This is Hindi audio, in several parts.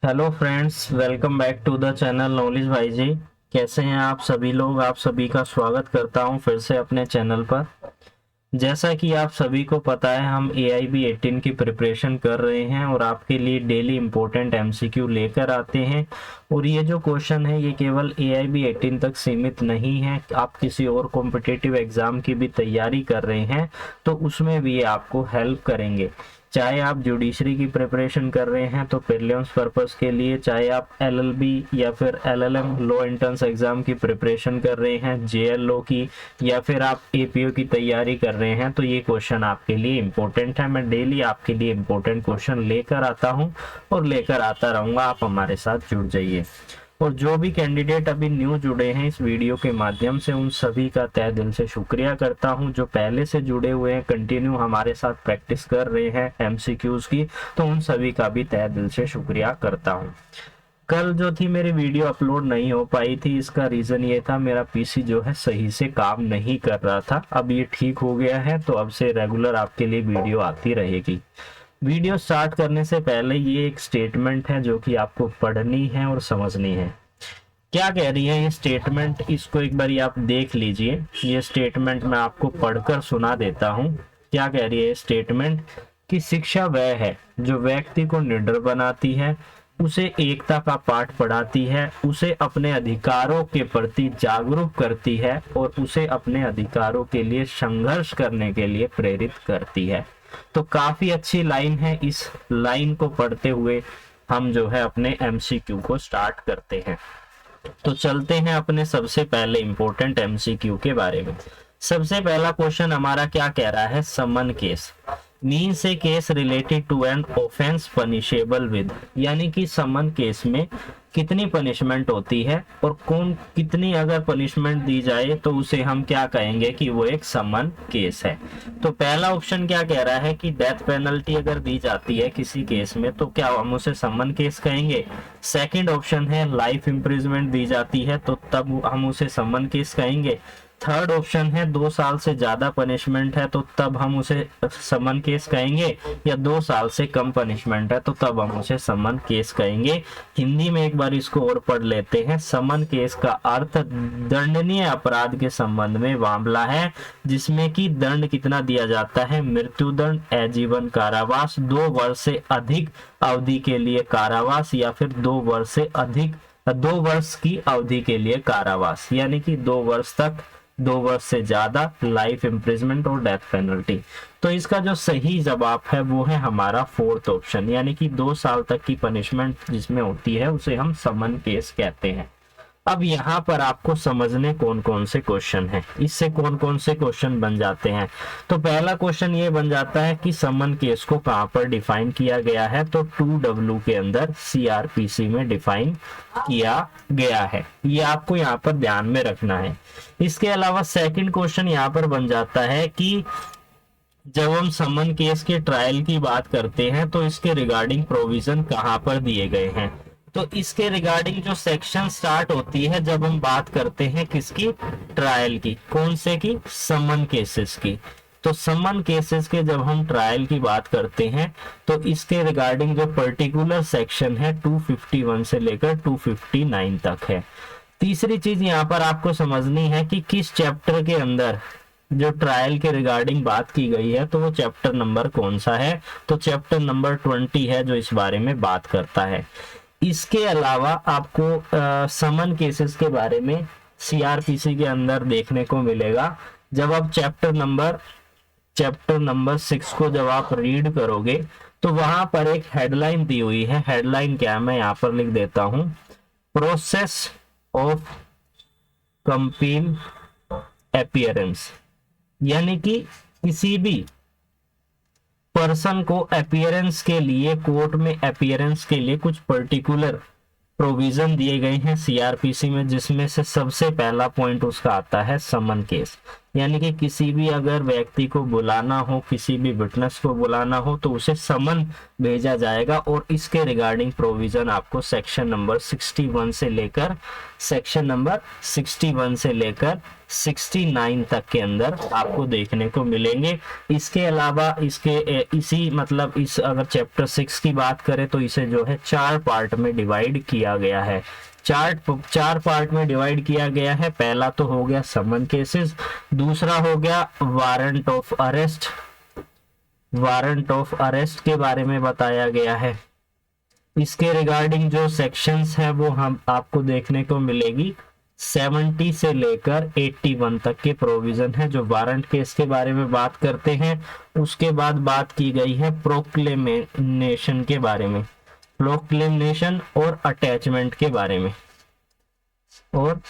Hello friends, welcome back to the channel knowledge Bhai ji. कैसे हैं आप सभी लोग? आप सभी का स्वागत करता हूं फिर से अपने चैनल पर। जैसा कि आप सभी को पता है, हम AIB 18 की प्रिपरेशन कर रहे हैं और आपके लिए डेली इम्पोर्टेंट MCQ लेकर आते हैं। और ये जो क्वेश्चन है ये केवल AIB 18 तक सीमित नहीं है। आप किसी और कॉम्पिटिटिव एग्जाम की भी तैयारी कर रहे हैं तो उसमें भी ये आपको हेल्प करेंगे। चाहे आप जुडिशरी की प्रिपरेशन कर रहे हैं तो प्रीलिम्स पर्पस के लिए, चाहे आप LLB या फिर LLM लॉ एंट्रेंस एग्जाम की प्रिपरेशन कर रहे हैं, JL लॉ की, या फिर आप APO की तैयारी कर रहे हैं, तो ये क्वेश्चन आपके लिए इम्पोर्टेंट है। मैं डेली आपके लिए इम्पोर्टेंट क्वेश्चन लेकर आता हूं और लेकर आता रहूंगा। आप हमारे साथ जुड़ जाइए। और जो भी कैंडिडेट अभी न्यू जुड़े हैं इस वीडियो के माध्यम से, उन सभी का तहे दिल से शुक्रिया करता हूं। जो पहले से जुड़े हुए हैं, कंटिन्यू हमारे साथ प्रैक्टिस कर रहे हैं MCQs की, तो उन सभी का भी तहे दिल से शुक्रिया करता हूं। कल जो थी मेरी वीडियो अपलोड नहीं हो पाई थी, इसका रीजन ये था मेरा PC जो है सही से काम नहीं कर रहा था। अब ये ठीक हो गया है तो अब से रेगुलर आपके लिए वीडियो आती रहेगी। वीडियो स्टार्ट करने से पहले ये एक स्टेटमेंट है जो कि आपको पढ़नी है और समझनी है। क्या कह रही है ये स्टेटमेंट, इसको एक बार आप देख लीजिए। ये स्टेटमेंट मैं आपको पढ़कर सुना देता हूँ। क्या कह रही है स्टेटमेंट कि शिक्षा वह है जो व्यक्ति को निडर बनाती है, उसे एकता का पाठ पढ़ाती है, उसे अपने अधिकारों के प्रति जागरूक करती है और उसे अपने अधिकारों के लिए संघर्ष करने के लिए प्रेरित करती है। तो काफी अच्छी लाइन है। इस लाइन को पढ़ते हुए हम जो है अपने MCQ को स्टार्ट करते हैं। तो चलते हैं अपने सबसे पहले इंपॉर्टेंट MCQ के बारे में। सबसे पहला क्वेश्चन हमारा क्या कह रहा है? Summon case means a case related to an offence punishable with, यानी कि समन केस में कितनी पनिशमेंट होती है और कौन कितनी अगर पनिशमेंट दी जाए तो उसे हम क्या कहेंगे कि वो एक समन केस है। तो पहला ऑप्शन क्या कह रहा है कि डेथ पेनल्टी अगर दी जाती है किसी केस में तो क्या हम उसे समन केस कहेंगे। सेकंड ऑप्शन है लाइफ इम्प्रिजमेंट दी जाती है तो तब हम उसे समन केस कहेंगे। थर्ड ऑप्शन है 2 साल से ज्यादा पनिशमेंट है तो तब हम उसे समन केस कहेंगे, या 2 साल से कम पनिशमेंट है तो तब हम उसे समन केस कहेंगे। हिंदी में एक बार इसको और पढ़ लेते हैं। समन केस का अर्थ दंडनीय अपराध के संबंध में मामला है जिसमें कि दंड कितना दिया जाता है? मृत्युदंड, आजीवन कारावास, 2 वर्ष से अधिक अवधि के लिए कारावास, या फिर 2 वर्ष से अधिक 2 वर्ष की अवधि के लिए कारावास, यानी कि 2 वर्ष तक, 2 वर्ष से ज्यादा, लाइफ इम्प्रिजमेंट और डेथ पेनल्टी। तो इसका जो सही जवाब है वो है हमारा फोर्थ ऑप्शन, यानी कि 2 साल तक की पनिशमेंट जिसमें होती है उसे हम समन केस कहते हैं। अब यहाँ पर आपको समझने कौन कौन से क्वेश्चन हैं, इससे कौन कौन से क्वेश्चन बन जाते हैं। तो पहला क्वेश्चन ये बन जाता है कि समन केस को कहाँ पर डिफाइन किया गया है? तो 2W के अंदर CRPC में डिफाइन किया गया है। ये आपको यहाँ पर ध्यान में रखना है। इसके अलावा सेकंड क्वेश्चन यहाँ पर बन जाता है कि जब हम समन केस के ट्रायल की बात करते हैं तो इसके रिगार्डिंग प्रोविजन कहाँ पर दिए गए हैं? तो इसके रिगार्डिंग जो सेक्शन स्टार्ट होती है जब हम बात करते हैं किसकी? ट्रायल की। कौन से की? समन केसेस की। तो समन केसेस के जब हम ट्रायल की बात करते हैं तो इसके रिगार्डिंग जो पर्टिकुलर सेक्शन है 251 से लेकर 259 तक है। तीसरी चीज यहाँ पर आपको समझनी है कि किस चैप्टर के अंदर जो ट्रायल के रिगार्डिंग बात की गई है तो वो चैप्टर नंबर कौन सा है? तो चैप्टर नंबर 20 है जो इस बारे में बात करता है। इसके अलावा आपको समन केसेस के बारे में CRPC के अंदर देखने को मिलेगा। जब आप चैप्टर नंबर 6 को जब आप रीड करोगे तो वहां पर एक हेडलाइन दी हुई है। हेडलाइन क्या है मैं यहाँ पर लिख देता हूं, प्रोसेस ऑफ कंपेन अपीयरेंस, यानी कि किसी भी पर्सन को अपीयरेंस के लिए, कोर्ट में अपीयरेंस के लिए कुछ पर्टिकुलर प्रोविजन दिए गए हैं CRPC में, जिसमें से सबसे पहला पॉइंट उसका आता है समन केस। यानी कि किसी भी अगर व्यक्ति को बुलाना हो, किसी भी विटनेस को बुलाना हो तो उसे समन भेजा जाएगा। और इसके रिगार्डिंग प्रोविजन आपको सेक्शन नंबर 61 से लेकर 69 तक के अंदर आपको देखने को मिलेंगे। इसके अलावा इसके इसी मतलब इस अगर चैप्टर 6 की बात करें तो इसे जो है 4 पार्ट में डिवाइड किया गया है। चार पार्ट में डिवाइड किया गया है। पहला तो हो गया समन केसेस, दूसरा हो गया वारंट ऑफ अरेस्ट के बारे में बताया गया है। इसके रिगार्डिंग जो सेक्शंस है वो हम आपको देखने को मिलेगी 70 से लेकर 81 तक के प्रोविजन है जो वारंट केस के बारे में बात करते हैं। उसके बाद बात की गई है प्रोक्लेमेशन के बारे में, प्रोक्लेमेशन और अटैचमेंट के बारे में, और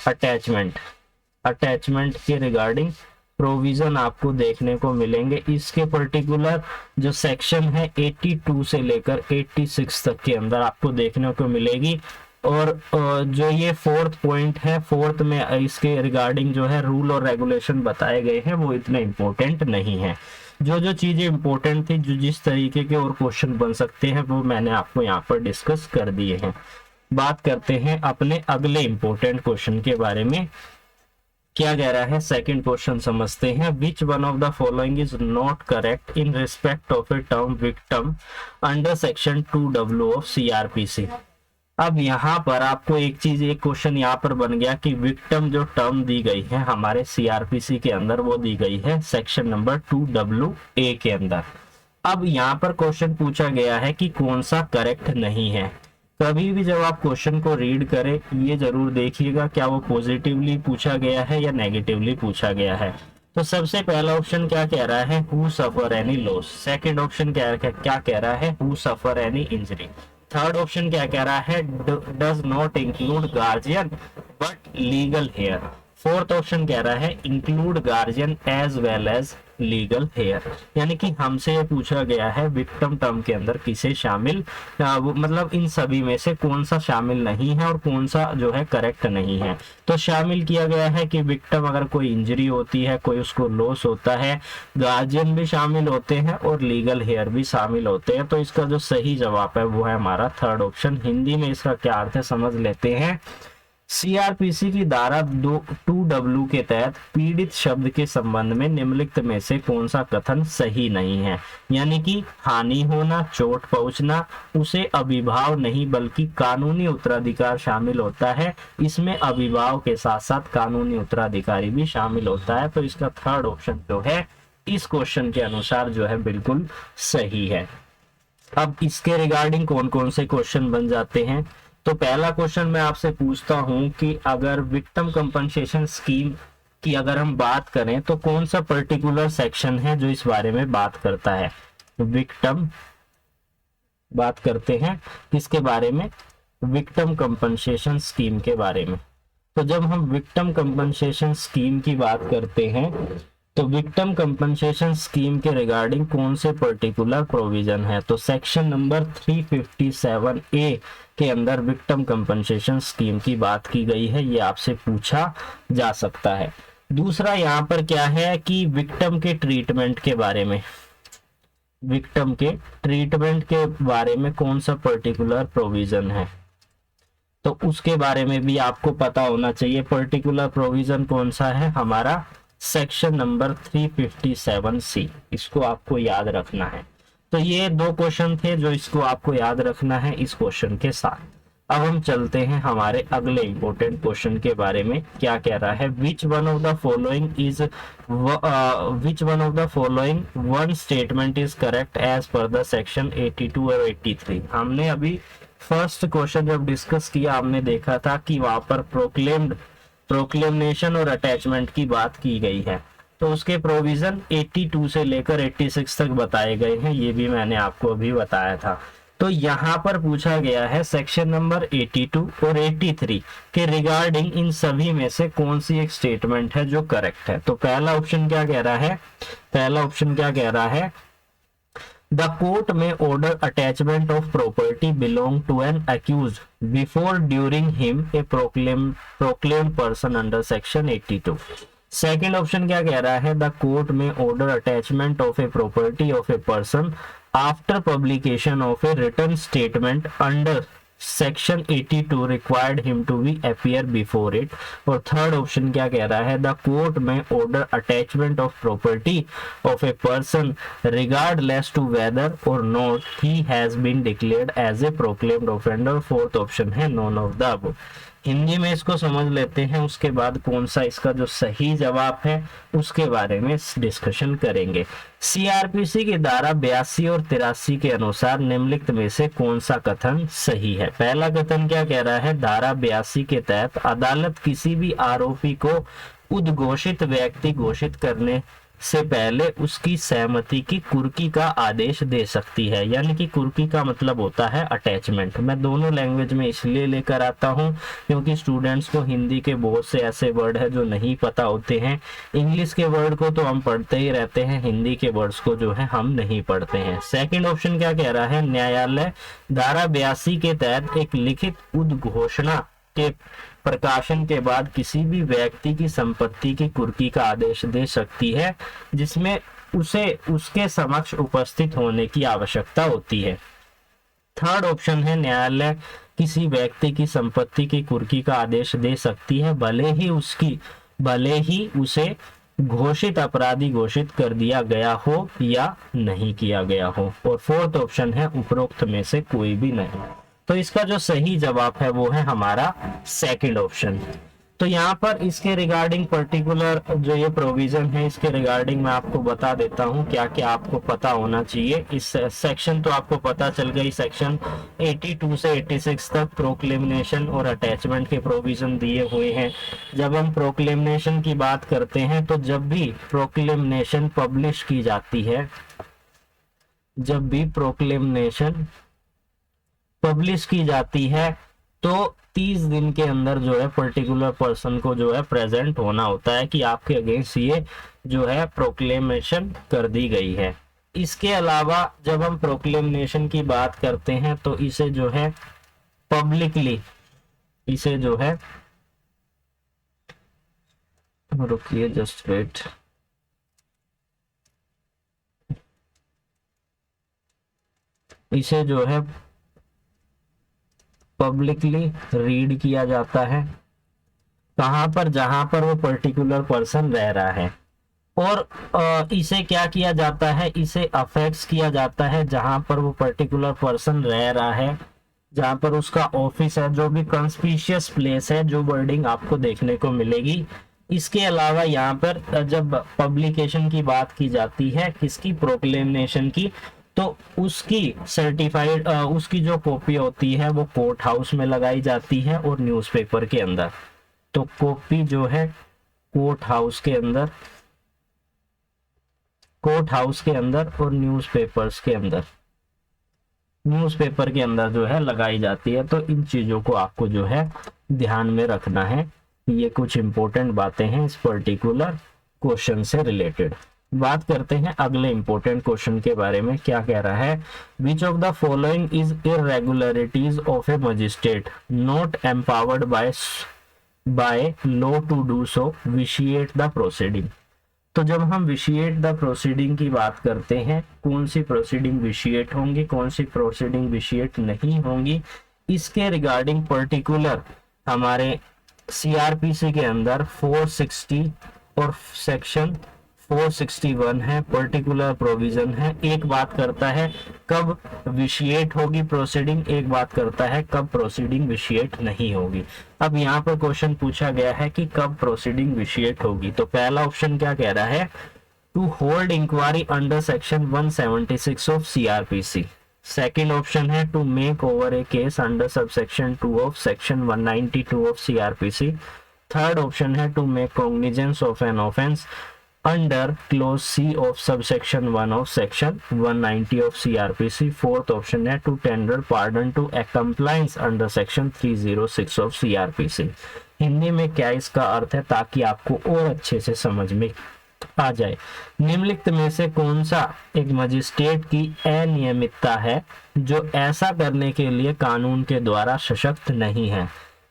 अटैचमेंट के रिगार्डिंग प्रोविजन आपको देखने को मिलेंगे। इसके पर्टिकुलर जो सेक्शन है 82 से लेकर 86 तक के अंदर आपको देखने को मिलेगी। और जो ये फोर्थ पॉइंट है, फोर्थ में इसके रिगार्डिंग जो है रूल और रेगुलेशन बताए गए हैं वो इतने इम्पोर्टेंट नहीं है। जो चीजें इंपॉर्टेंट थी, जो जिस तरीके के और क्वेश्चन बन सकते हैं वो मैंने आपको यहाँ पर डिस्कस कर दिए हैं। बात करते हैं अपने अगले इंपॉर्टेंट क्वेश्चन के बारे में। क्या कह रहा है, सेकंड क्वेश्चन समझते हैं। विच one of the following is not correct in respect of a term victim under section 2W of CRPC। अब यहाँ पर आपको एक क्वेश्चन यहाँ पर बन गया कि विक्टिम जो टर्म दी गई है हमारे CRPC के अंदर वो दी गई है सेक्शन नंबर 2WA के अंदर। अब यहाँ पर क्वेश्चन पूछा गया है कि कौन सा करेक्ट नहीं है। कभी भी जब आप क्वेश्चन को रीड करें ये जरूर देखिएगा क्या वो पॉजिटिवली पूछा गया है या नेगेटिवली पूछा गया है। तो सबसे पहला ऑप्शन क्या कह रहा है, who suffer any loss. Second option क्या कह रहा है, who suffer any injury. Third option क्या कह रहा है, does not include guardian but legal heir. Fourth option कह रहा है include guardian as well as legal heir. यानी कि हमसे ये पूछा गया है विक्टिम टर्म के अंदर किसे शामिल मतलब इन सभी में से कौन सा शामिल नहीं है और कौन सा जो है करेक्ट नहीं है। तो शामिल किया गया है कि विक्टिम अगर कोई इंजरी होती है, कोई उसको लॉस होता है, गार्जियन भी शामिल होते हैं और लीगल हेयर भी शामिल होते हैं। तो इसका जो सही जवाब है वो है हमारा थर्ड ऑप्शन। हिंदी में इसका क्या अर्थ है समझ लेते हैं। CRPC की धारा 2W के तहत पीड़ित शब्द के संबंध में निम्नलिखित में से कौन सा कथन सही नहीं है। यानी कि हानि होना, चोट पहुंचना, उसे अभिभाव नहीं बल्कि कानूनी उत्तराधिकार शामिल होता है। इसमें अभिभाव के साथ साथ कानूनी उत्तराधिकारी भी शामिल होता है। तो इसका थर्ड ऑप्शन जो है इस क्वेश्चन के अनुसार जो है बिल्कुल सही है। अब इसके रिगार्डिंग कौन कौन से क्वेश्चन बन जाते हैं। तो पहला क्वेश्चन मैं आपसे पूछता हूं कि अगर विक्टिम कंपनसेशन स्कीम की अगर हम बात करें तो कौन सा पर्टिकुलर सेक्शन है जो इस बारे में बात करता है। विक्टिम बात करते हैं किसके बारे में, विक्टिम कंपनसेशन स्कीम के बारे में। तो जब हम विक्टिम कंपनसेशन स्कीम की बात करते हैं तो विक्टिम कंपनसेशन स्कीम के रिगार्डिंग कौन से पर्टिकुलर प्रोविजन है। तो सेक्शन नंबर 357A के अंदर विक्टिम कंपनसेशन स्कीम की बात की गई है, ये आपसे पूछा जा सकता है। दूसरा यहाँ पर क्या है कि विक्टिम के ट्रीटमेंट के बारे में, विक्टिम के ट्रीटमेंट के बारे में कौन सा पर्टिकुलर प्रोविजन है, तो उसके बारे में भी आपको पता होना चाहिए। पर्टिकुलर प्रोविजन कौन सा है हमारा, सेक्शन नंबर 357C, इसको आपको याद रखना है। तो ये दो क्वेश्चन थे जो इसको आपको याद रखना है इस क्वेश्चन के साथ। अब हम चलते हैं हमारे अगले इंपॉर्टेंट क्वेश्चन के बारे में। क्या कह रहा है, which one of the following one statement is correct as per the section 82 और 83। हमने अभी फर्स्ट क्वेश्चन जब डिस्कस किया हमने देखा था कि वहां पर प्रोक्लेमेशन और अटैचमेंट की बात की गई है। तो उसके प्रोविजन 82 से लेकर 86 तक बताए गए हैं, ये भी मैंने आपको अभी बताया था। तो यहाँ पर पूछा गया है सेक्शन नंबर 82 और 83 के रिगार्डिंग इन सभी में से कौन सी एक स्टेटमेंट है जो करेक्ट है। तो पहला ऑप्शन क्या कह रहा है, पहला ऑप्शन क्या कह रहा है, The court may order attachment of property belong to an accused before during him a proclaimed person under section 82। Second option क्या कह रहा है, the court may order attachment of a property of a person after publication of a written statement under section 82 required him to be appear before it. और थर्ड ऑप्शन क्या कह रहा है, the court may order attachment of property of a person regardless to whether or not he has been declared as a proclaimed offender. Fourth option है none of the above. Hindi में इसको समझ लेते हैं, उसके बाद कौन सा इसका जो सही जवाब है उसके बारे में डिस्कशन करेंगे। सीआरपीसी की धारा 82 और 83 के अनुसार निम्नलिखित में से कौन सा कथन सही है। पहला कथन क्या कह रहा है, धारा 82 के तहत अदालत किसी भी आरोपी को उद्घोषित व्यक्ति घोषित करने से पहले उसकी सहमति की कुर्की का आदेश दे सकती है। यानी कि कुर्की का मतलब होता है अटैचमेंट। मैं दोनों लैंग्वेज में इसलिए लेकर आता हूं क्योंकि स्टूडेंट्स को हिंदी के बहुत से ऐसे वर्ड है जो नहीं पता होते हैं। इंग्लिश के वर्ड को तो हम पढ़ते ही रहते हैं, हिंदी के वर्ड्स को जो है हम नहीं पढ़ते हैं। सेकंड ऑप्शन क्या कह रहा है, न्यायालय धारा 82 के तहत एक लिखित उद्घोषणा के प्रकाशन के बाद किसी भी व्यक्ति की संपत्ति की कुर्की का आदेश दे सकती है जिसमें उसे उसके समक्ष उपस्थित होने की आवश्यकता होती है। थर्ड ऑप्शन है, न्यायालय किसी व्यक्ति की संपत्ति की कुर्की का आदेश दे सकती है भले ही उसे घोषित अपराधी घोषित कर दिया गया हो या नहीं किया गया हो। और फोर्थ ऑप्शन है उपरोक्त में से कोई भी नहीं। तो इसका जो सही जवाब है वो है हमारा सेकंड ऑप्शन। तो यहाँ पर इसके रिगार्डिंग पर्टिकुलर जो ये प्रोविजन है इसके रिगार्डिंग मैं आपको बता देता हूँ क्या क्या आपको पता होना चाहिए। इस सेक्शन तो आपको पता चल गई, सेक्शन 82 से 86 तक प्रोक्लेमिनेशन और अटैचमेंट के प्रोविजन दिए हुए हैं। जब हम प्रोक्लेमिनेशन की बात करते हैं तो जब भी प्रोक्लेमिनेशन पब्लिश की जाती है, जब भी प्रोक्लेमिनेशन पब्लिश की जाती है तो 30 दिन के अंदर जो है पर्टिकुलर पर्सन को जो है प्रेजेंट होना होता है कि आपके अगेंस्ट ये जो है प्रोक्लेमेशन कर दी गई है। इसके अलावा जब हम प्रोक्लेमेशन की बात करते हैं तो इसे जो है पब्लिकली, इसे जो है, रुकिए जस्ट वेट, इसे जो है पब्लिकली रीड किया जाता है। कहां पर, जहां पर वो पर्टिकुलर पर्सन रह रहा है। और इसे क्या किया जाता है, इसे अफेक्ट्स किया जाता है जहां पर वो पर्टिकुलर पर्सन रह रहा है, जहां पर उसका ऑफिस है, जो भी कंस्पिशियस प्लेस है, जो वर्डिंग आपको देखने को मिलेगी। इसके अलावा यहाँ पर जब पब्लिकेशन की बात की जाती है किसकी, प्रोक्लेमेशन की, तो उसकी सर्टिफाइड उसकी जो कॉपी होती है वो कोर्ट हाउस में लगाई जाती है और न्यूज़पेपर के अंदर। तो कॉपी जो है कोर्ट हाउस के अंदर, कोर्ट हाउस के अंदर और न्यूज़पेपर्स के अंदर, न्यूज़पेपर के अंदर जो है लगाई जाती है। तो इन चीजों को आपको जो है ध्यान में रखना है। ये कुछ इंपॉर्टेंट बातें हैं इस पर्टिकुलर क्वेश्चन से रिलेटेड। बात करते हैं अगले इंपॉर्टेंट क्वेश्चन के बारे में। क्या कह रहा है, which of the following is irregularities of a magistrate not empowered by law to do so vitiate the proceeding. तो जब हम विशिएट द प्रोसीडिंग की बात करते हैं, कौन सी प्रोसीडिंग विशिएट होंगी, कौन सी प्रोसीडिंग विशिएट नहीं होंगी, इसके रिगार्डिंग पर्टिकुलर हमारे सीआरपीसी के अंदर 460 और सेक्शन 461 है, पर्टिकुलर प्रोविजन है। एक बात करता है कब विशिएट होगी प्रोसीडिंग, एक बात करता है कब प्रोसीडिंग विशिएट नहीं होगी। अब यहाँ पर क्वेश्चन पूछा गया है कि कब प्रोसीडिंग विशिएट होगी। तो पहला ऑप्शन क्या कह रहा है, to hold inquiry under section 176 of CrPC. Second option है to make over a case under subsection 2 of section 192 of CrPC. Third option है to make cognizance of an offence under clause C of subsection 1 of section 190 of CrPC. Fourth option है to tender pardon to a compliance under section 306 of CrPC. Hindi में क्या इसका अर्थ है, ताकि आपको और अच्छे से समझ में आ जाए। निम्नलिखित में से कौन सा एक मजिस्ट्रेट की अनियमितता है जो ऐसा करने के लिए कानून के द्वारा सशक्त नहीं है।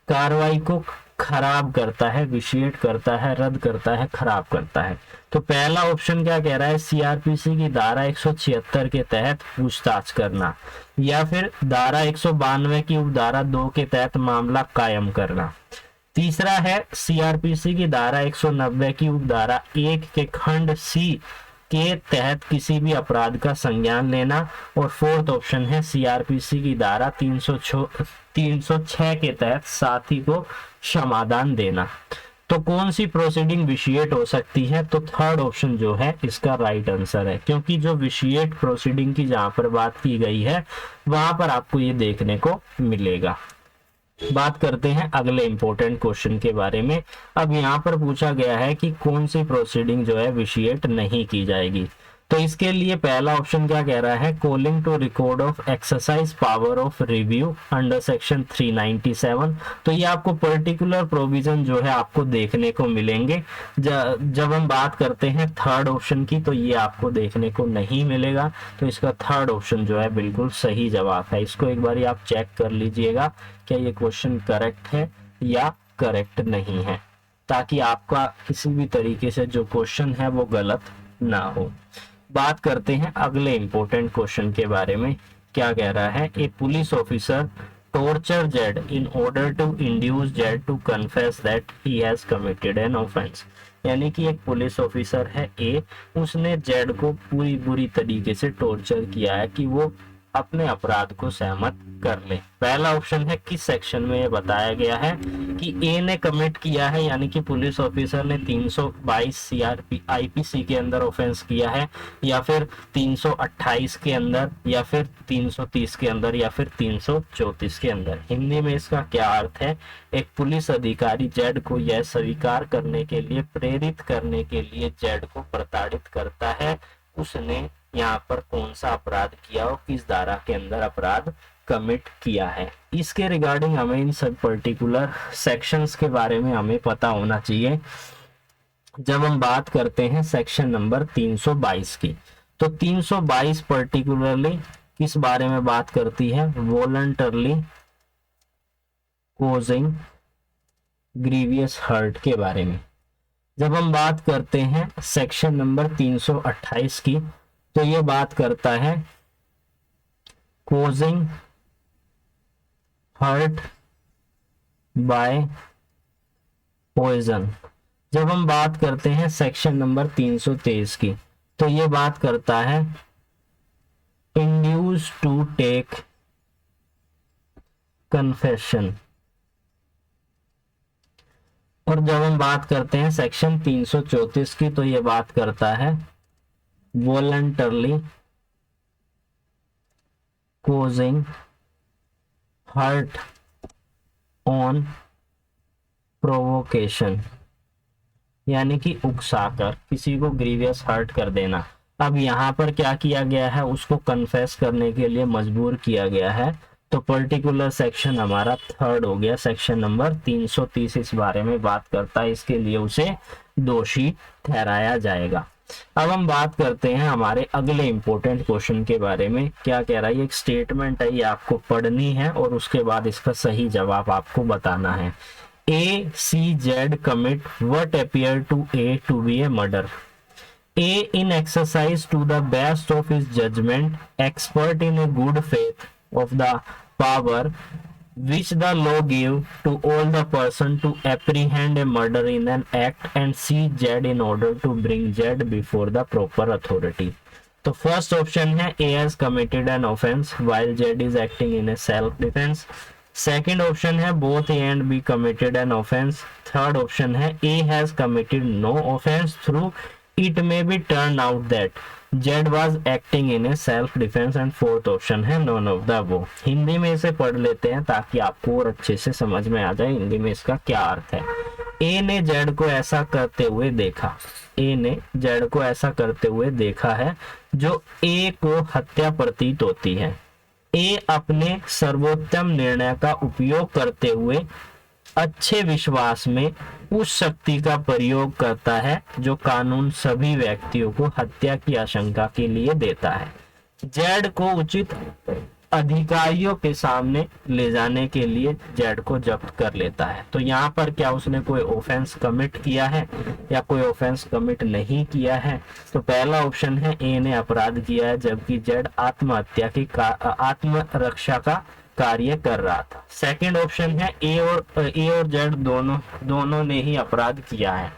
कार्रवाई को खराब करता है, विशिएट करता है, रद्द करता है, खराब करता है। तो पहला ऑप्शन क्या कह रहा है, सीआरपीसी की धारा 176 के तहत पूछताछ करना, या फिर धारा 192 की उपधारा 2 के तहत मामला कायम करना। तीसरा है सीआरपीसी की धारा 190 की उपधारा 1 के खंड सी के तहत किसी भी अपराध का संज्ञान लेना। और फोर्थ ऑप्शन है सीआरपीसी की धारा 306 के तहत साथी को समाधान देना। तो कौन सी प्रोसीडिंग विशिएट हो सकती है, तो थर्ड ऑप्शन जो है इसका राइट आंसर है, क्योंकि जो विशिएट प्रोसीडिंग की जहां पर बात की गई है वहां पर आपको ये देखने को मिलेगा। बात करते हैं अगले इंपॉर्टेंट क्वेश्चन के बारे में। अब यहाँ पर पूछा गया है कि कौन सी प्रोसीडिंग जो है विशिएट नहीं की जाएगी। तो इसके लिए पहला ऑप्शन क्या कह रहा है, calling to record of exercise power of review under section 397। तो ये आपको पर्टिकुलर प्रोविजन जो है आपको देखने को मिलेंगे। जब हम बात करते हैं थर्ड ऑप्शन की, तो ये आपको देखने को नहीं मिलेगा। तो इसका थर्ड ऑप्शन जो है बिल्कुल सही जवाब है। इसको एक बार आप चेक कर लीजिएगा क्या ये क्वेश्चन करेक्ट है या करेक्ट नहीं है, ताकि आपका किसी भी तरीके से जो क्वेश्चन है वो गलत ना हो। बात करते हैं अगले इंपॉर्टेंट क्वेश्चन के बारे में। क्या कह रहा है, a police officer torture Z in order to induce Z to confess that he has committed an offence. यानी कि एक पुलिस ऑफिसर है ए, उसने जेड को पूरी बुरी तरीके से टॉर्चर किया है कि वो अपने अपराध को सहमत कर ले। पहला ऑप्शन है किस सेक्शन में ये बताया गया है कि ए ने कमिट किया है, यानी कि पुलिस ऑफिसर ने 322 सीआरपी आईपीसी के अंदर ऑफेंस किया है, या फिर 328 के अंदर, या फिर 330 के अंदर, या फिर 334 के अंदर। हिंदी में इसका क्या अर्थ है, एक पुलिस अधिकारी जेड को यह स्वीकार करने के लिए प्रेरित करने के लिए जेड को प्रताड़ित करता है उसने यहाँ पर कौन सा अपराध किया और किस धारा के अंदर अपराध कमिट किया है। इसके रिगार्डिंग हमें इन सब पर्टिकुलर सेक्शंस के बारे में हमें पता होना चाहिए। जब हम बात करते हैं सेक्शन नंबर 322 की, तो 322 पर्टिकुलरली किस बारे में बात करती है, वॉलंटरली कॉजिंग ग्रीवियस हर्ट के बारे में। जब हम बात करते हैं सेक्शन नंबर 328 की, तो ये बात करता है कॉजिंग हर्ट बाय पॉइजन। जब हम बात करते हैं सेक्शन नंबर 323 की, तो ये बात करता है इंड्यूस टू टेक कन्फेशन। और जब हम बात करते हैं सेक्शन 334 की, तो ये बात करता है voluntarily causing hurt on provocation, यानी कि उकसाकर किसी को ग्रीवियस हर्ट कर देना। अब यहाँ पर क्या किया गया है, उसको कन्फेस करने के लिए मजबूर किया गया है। तो पर्टिकुलर सेक्शन हमारा थर्ड हो गया, सेक्शन नंबर 330 इस बारे में बात करता है, इसके लिए उसे दोषी ठहराया जाएगा। अब हम बात करते हैं हमारे अगले इंपॉर्टेंट क्वेश्चन के बारे में। क्या कह रहा है, ये एक स्टेटमेंट है, ये आपको पढ़नी है और उसके बाद इसका सही जवाब आपको बताना है। A, C, Z commit what appear to A to be a murder. A, in exercise to the best of his judgment, expert in a good faith of the power which the law give to all the person to apprehend a murder in an act, and C, Z in order to bring Z before the proper authority. तो फर्स्ट ऑप्शन है A has committed an offense while Z is acting in a self defense. Second option है both A and B committed an offense. Third option है A has committed no offense through it may be turned out that Z was acting in a self defense. And fourth option है none of the above. Hindi में इसे पढ़ लेते हैं ताकि आपको और अच्छे से समझ में आ जाए हिंदी में इसका क्या अर्थ है। A ने Z को ऐसा करते हुए देखा, A ने Z को ऐसा करते हुए देखा है जो A को हत्या प्रतीत होती है। A अपने सर्वोत्तम निर्णय का उपयोग करते हुए अच्छे विश्वास में उस शक्ति का प्रयोग करता है जो कानून सभी व्यक्तियों को हत्या की आशंका के लिए देता है। जेड को उचित अधिकारियों के सामने ले जाने के लिए जेड को जब्त कर लेता है। तो यहाँ पर क्या उसने कोई ऑफेंस कमिट किया है या कोई ऑफेंस कमिट नहीं किया है? तो पहला ऑप्शन है ए ने अपराध किया है, जबकि जेड आत्महत्या की आत्मरक्षा का कार्य कर रहा था। सेकंड ऑप्शन है ए और जेड दोनों ने ही अपराध किया है।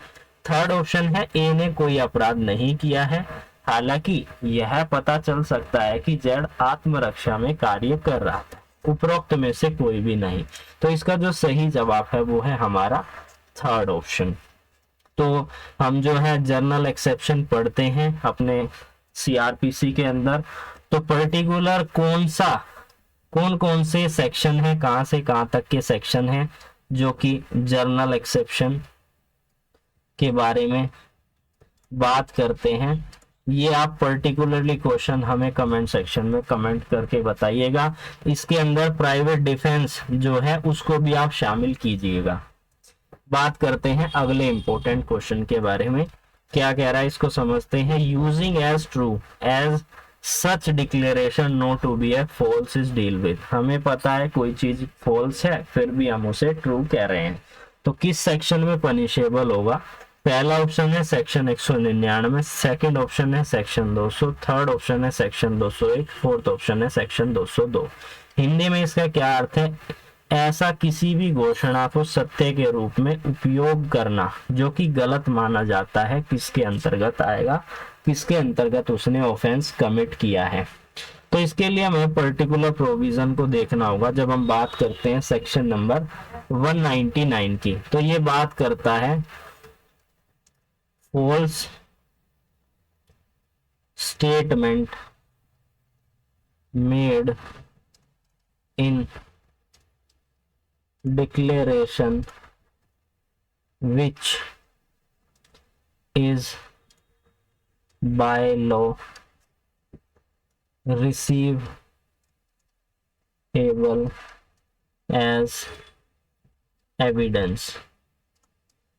थर्ड ऑप्शन है ए ने कोई अपराध नहीं किया है, हालांकि यह पता चल सकता है कि जेड आत्मरक्षा में कार्य कर रहा था। उपरोक्त में से कोई भी नहीं। तो इसका जो सही जवाब है वो है हमारा थर्ड ऑप्शन। तो हम जो है जर्नल एक्सेप्शन पढ़ते हैं अपने सीआरपीसी के अंदर। तो पर्टिकुलर कौन कौन से सेक्शन है, कहां से कहां तक के सेक्शन है जो कि जर्नल एक्सेप्शन के बारे में बात करते हैं, ये आप पर्टिकुलरली क्वेश्चन हमें कमेंट सेक्शन में कमेंट करके बताइएगा। इसके अंदर प्राइवेट डिफेंस जो है उसको भी आप शामिल कीजिएगा। बात करते हैं अगले इंपॉर्टेंट क्वेश्चन के बारे में। क्या कह रहा है इसको समझते हैं। Using as true as such declaration know to be a false is deal with. हमें पता है कोई चीज फॉल्स है फिर भी हम उसे ट्रू कह रहे हैं, तो किस सेक्शन में पनिशेबल होगा? पहला ऑप्शन है सेक्शन 199, सेकंड ऑप्शन है सेक्शन 200, थर्ड ऑप्शन है सेक्शन 201, फोर्थ ऑप्शन है सेक्शन 202। हिंदी में इसका क्या अर्थ है? ऐसा किसी भी घोषणा को सत्य के रूप में उपयोग करना जो कि गलत माना जाता है, किसके अंतर्गत आएगा? किसके अंतर्गत उसने ऑफेंस कमिट किया है? तो इसके लिए हमें पर्टिकुलर प्रोविजन को देखना होगा। जब हम बात करते हैं सेक्शन नंबर 199 की, तो ये बात करता है false statement made in declaration which is by law receivable as evidence।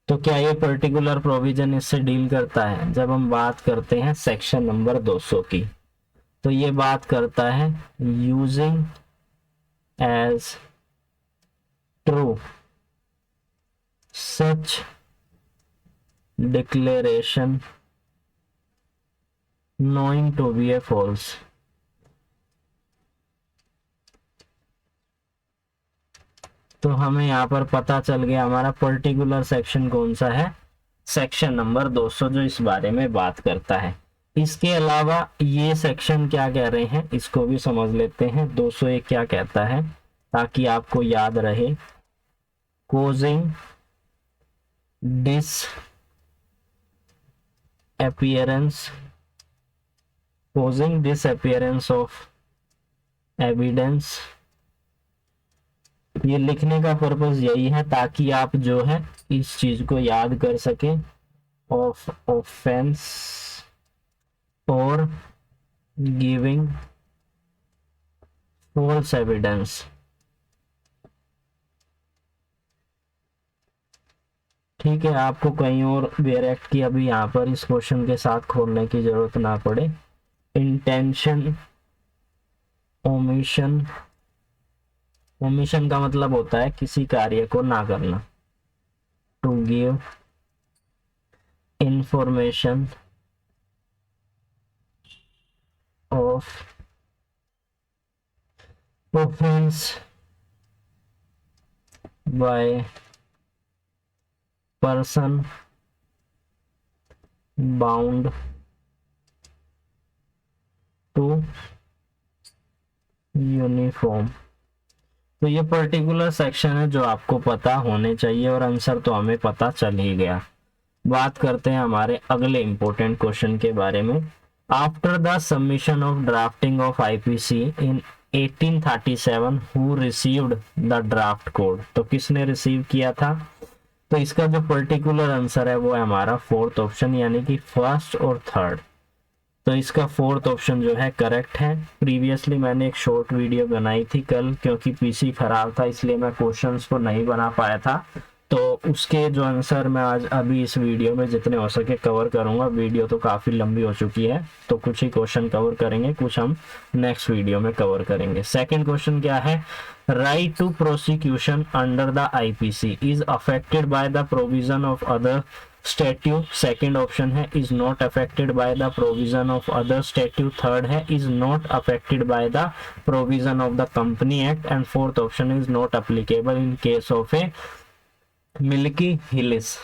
तो क्या ये पर्टिकुलर प्रोविजन इससे डील करता है? जब हम बात करते हैं सेक्शन नंबर 200 की, तो ये बात करता है using as true such declaration knowing to be a false. तो हमें यहाँ पर पता चल गया हमारा पर्टिकुलर सेक्शन कौन सा है, सेक्शन नंबर 200 जो इस बारे में बात करता है। इसके अलावा ये सेक्शन क्या कह रहे हैं इसको भी समझ लेते हैं। 201 क्या कहता है ताकि आपको याद रहे। Causing disappearance of evidence. ये लिखने का पर्पस यही है ताकि आप जो है इस चीज को याद कर सके। ऑफ ऑफेंस और गिविंग फॉल्स एविडेंस। ठीक है, आपको कहीं और डायरेक्ट की अभी यहाँ पर इस क्वेश्चन के साथ खोलने की जरूरत ना पड़े। इंटेंशन ओमिशन, ओमिशन का मतलब होता है किसी कार्य को ना करना। To give information of offence by person bound to uniform. तो ये पर्टिकुलर सेक्शन है जो आपको पता होने चाहिए और आंसर तो हमें पता चल ही गया। बात करते हैं हमारे अगले इंपॉर्टेंट क्वेश्चन के बारे में। After the submission of drafting of IPC in 1837 who received the draft code. तो किसने रिसीव किया था? तो इसका जो पर्टिकुलर आंसर है वो है हमारा फोर्थ ऑप्शन, यानी कि फर्स्ट और थर्ड। तो इसका फोर्थ ऑप्शन जो है करेक्ट है। प्रीवियसली मैंने एक शॉर्ट वीडियो बनाई थी कल, क्योंकि पीसी खराब था इसलिए मैं क्वेश्चंस को नहीं बना पाया था। तो उसके जो आंसर मैं आज अभी इस वीडियो में जितने हो सके कवर करूंगा। वीडियो तो काफ़ी लंबी हो चुकी है, तो कुछ ही क्वेश्चन कवर करेंगे, कुछ हम नेक्स्ट वीडियो में कवर करेंगे। सेकंड क्वेश्चन क्या है, right to prosecution under the IPC is affected by the provision of other statute. Second option है is not affected by the provision of other statute. Third है is not affected by the provision of the company act. And fourth option is not applicable in case of a milky hills.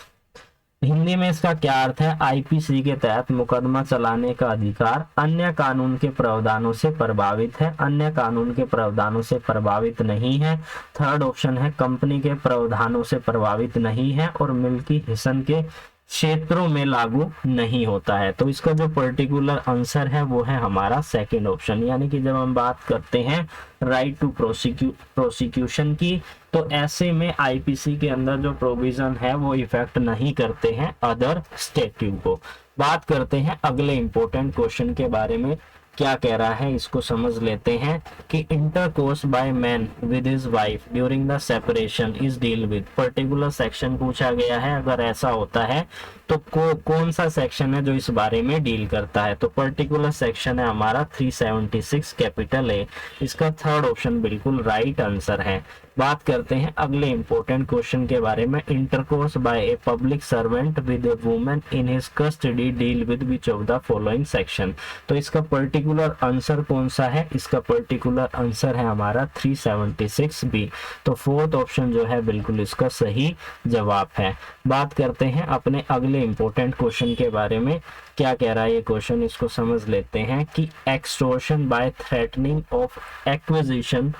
Hindi में इसका क्या अर्थ है, आईपीसी के तहत मुकदमा चलाने का अधिकार अन्य कानून के प्रावधानों से प्रभावित है, अन्य कानून के प्रावधानों से प्रभावित नहीं है। थर्ड ऑप्शन है कंपनी के प्रावधानों से प्रभावित नहीं है और मिल्की हिसन के क्षेत्रों में लागू नहीं होता है। तो इसका जो पर्टिकुलर आंसर है वो है हमारा सेकंड ऑप्शन। यानी कि जब हम बात करते हैं राइट टू प्रोसिक्यूशन की, तो ऐसे में आईपीसी के अंदर जो प्रोविजन है वो इफेक्ट नहीं करते हैं अदर स्टैट्यूट को। बात करते हैं अगले इंपॉर्टेंट क्वेश्चन के बारे में, क्या कह रहा है इसको समझ लेते हैं कि intercourse by man with his wife during the separation is deal with. Particular section पूछा गया है, अगर ऐसा होता है तो कौन सा सेक्शन है जो इस बारे में डील करता है। तो पर्टिकुलर सेक्शन है हमारा 376 कैपिटल ए। इसका थर्ड ऑप्शन बिल्कुल राइट आंसर है। बात करते हैं अगले इंपॉर्टेंट क्वेश्चन के बारे में, intercourse by a public servant with a woman in his custody deal with which of the following section. तो इसका पर्टिकुलर आंसर कौन सा है, इसका पर्टिकुलर आंसर है हमारा 376 बी। तो फोर्थ ऑप्शन जो है बिल्कुल इसका सही जवाब है। बात करते हैं अपने अगले इंपॉर्टेंट क्वेश्चन के बारे में, क्या कह रहा है ये क्वेश्चन, इसको समझ लेते हैं कि extortion by threatening of acquisition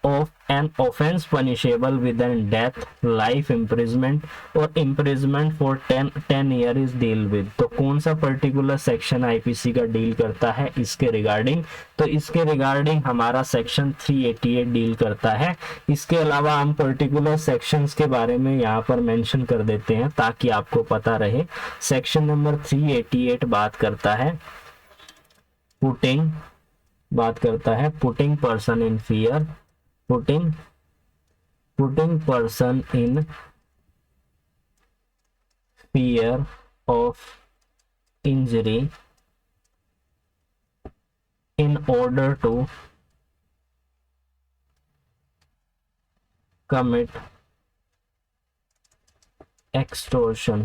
of an offense punishable with death, life imprisonment और imprisonment for 10 year is deal with। तो कौन सा पर्टिकुलर सेक्शन आईपीसी का डील करता है इसके रिगार्डिंग, तो इसके रिगार्डिंग हमारा सेक्शन 388 डील करता है। इसके अलावा हम पर्टिकुलर सेक्शंस के बारे में यहाँ पर मेंशन कर देते हैं ताकि आपको पता रहे। सेक्शन नंबर 388 बात करता है putting person in fear, putting person in fear of injury in order to commit extortion।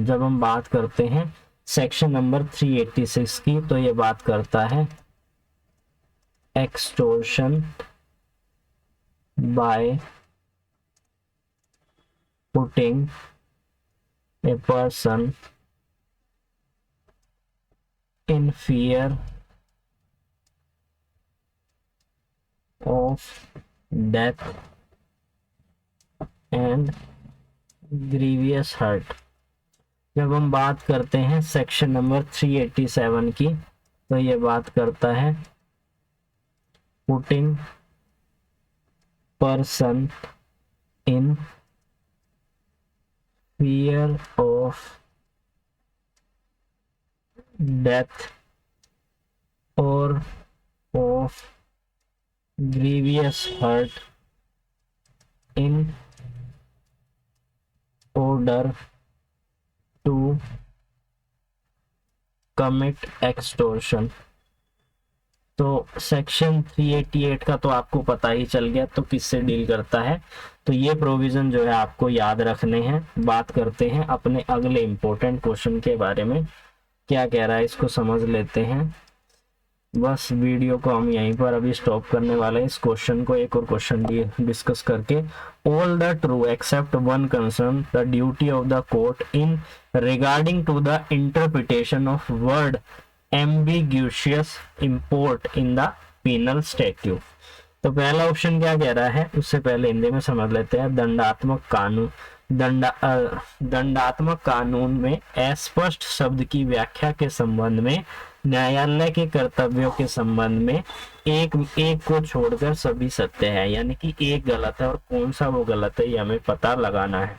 जब हम बात करते हैं सेक्शन नंबर 386 की, तो ये बात करता है extortion by putting a person in fear of death and grievous hurt। जब हम बात करते हैं सेक्शन नंबर 387 की, तो ये बात करता है putting person in fear of death or of grievous hurt in order to commit extortion। तो सेक्शन 388 का तो आपको पता ही चल गया तो किससे डील करता है, तो ये प्रोविजन जो है आपको याद रखने हैं। बात करते हैं अपने अगले इंपॉर्टेंट क्वेश्चन के बारे में, क्या कह रहा है इसको समझ लेते हैं। बस वीडियो को हम यहीं पर अभी स्टॉप करने वाले हैं, इस क्वेश्चन को एक और क्वेश्चन डिस्कस करके। All the true except one concern the duty of the court in regarding to the interpretation of word ambiguous import in the penal statute. तो पहला ऑप्शन क्या कह रहा है, उससे पहले हिंदी में समझ लेते हैं। दंडात्मक कानून में अस्पष्ट शब्द की व्याख्या के संबंध में न्यायालय के कर्तव्यों के संबंध में एक को छोड़कर सभी सत्य है, यानी कि एक गलत है और कौन सा वो गलत है ये हमें पता लगाना है।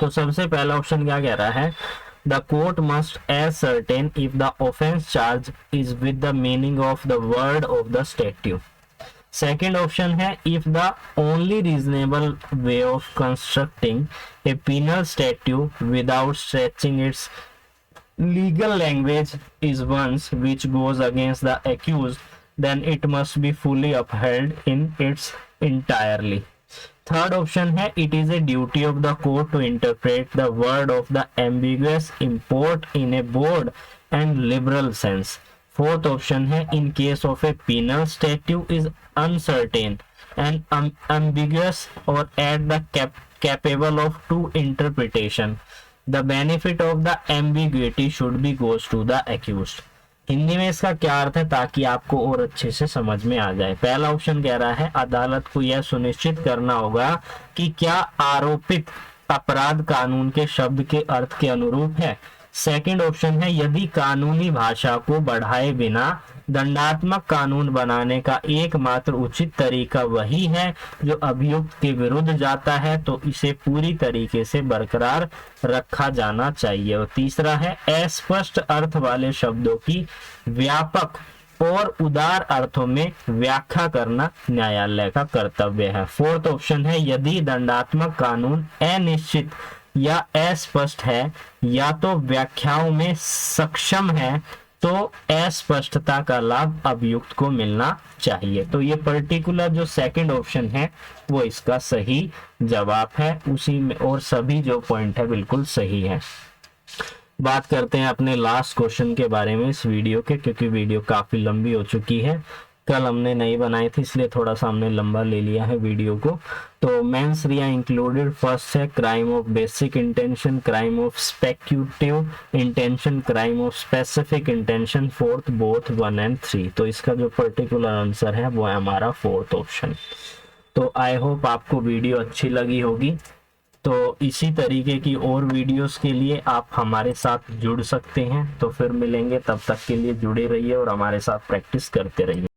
तो सबसे पहला ऑप्शन क्या कह रहा है, The court must ascertain if the offense charge is with the meaning of the word of the statute। Second option है if the only reasonable way of constructing a penal statute without stretching its legal language is ones which goes against the accused, then it must be fully upheld in its entirely. Third option है it is a duty of the court to interpret the word of the ambiguous import in a broad and liberal sense. Fourth option है in case of a penal statute is uncertain and ambiguous or at the capable of two interpretation, the benefit of the ambiguity should be goes to the accused. Hindi में इसका क्या अर्थ है ताकि आपको और अच्छे से समझ में आ जाए। पहला ऑप्शन कह रहा है अदालत को यह सुनिश्चित करना होगा कि क्या आरोपित अपराध कानून के शब्द के अर्थ के अनुरूप है। सेकंड ऑप्शन है यदि कानूनी भाषा को बढ़ाए बिना दंडात्मक कानून बनाने का एकमात्र उचित तरीका वही है जो अभियुक्त के विरुद्ध जाता है तो इसे पूरी तरीके से बरकरार रखा जाना चाहिए। और तीसरा है अस्पष्ट अर्थ वाले शब्दों की व्यापक और उदार अर्थों में व्याख्या करना न्यायालय का कर्तव्य है। फोर्थ ऑप्शन है यदि दंडात्मक कानून अनिश्चित या अस्पष्ट है या तो व्याख्याओं में सक्षम है तो अस्पष्टता का लाभ अभियुक्त को मिलना चाहिए। तो ये पर्टिकुलर जो सेकंड ऑप्शन है वो इसका सही जवाब है, उसी में और सभी जो पॉइंट है बिल्कुल सही है। बात करते हैं अपने लास्ट क्वेश्चन के बारे में इस वीडियो के, क्योंकि वीडियो काफी लंबी हो चुकी है। कल हमने नहीं बनाई थी इसलिए थोड़ा सा हमने लंबा ले लिया है वीडियो को। तो मेंस रिया इंक्लूडेड फर्स्ट है crime of basic intention, crime of speculative intention, crime of specific intention, fourth both 1 and 3। तो इसका जो पर्टिकुलर आंसर है वो है हमारा फोर्थ ऑप्शन। तो आई होप आपको वीडियो अच्छी लगी होगी। तो इसी तरीके की और वीडियोस के लिए आप हमारे साथ जुड़ सकते हैं। तो फिर मिलेंगे, तब तक के लिए जुड़े रहिए और हमारे साथ प्रैक्टिस करते रहिए।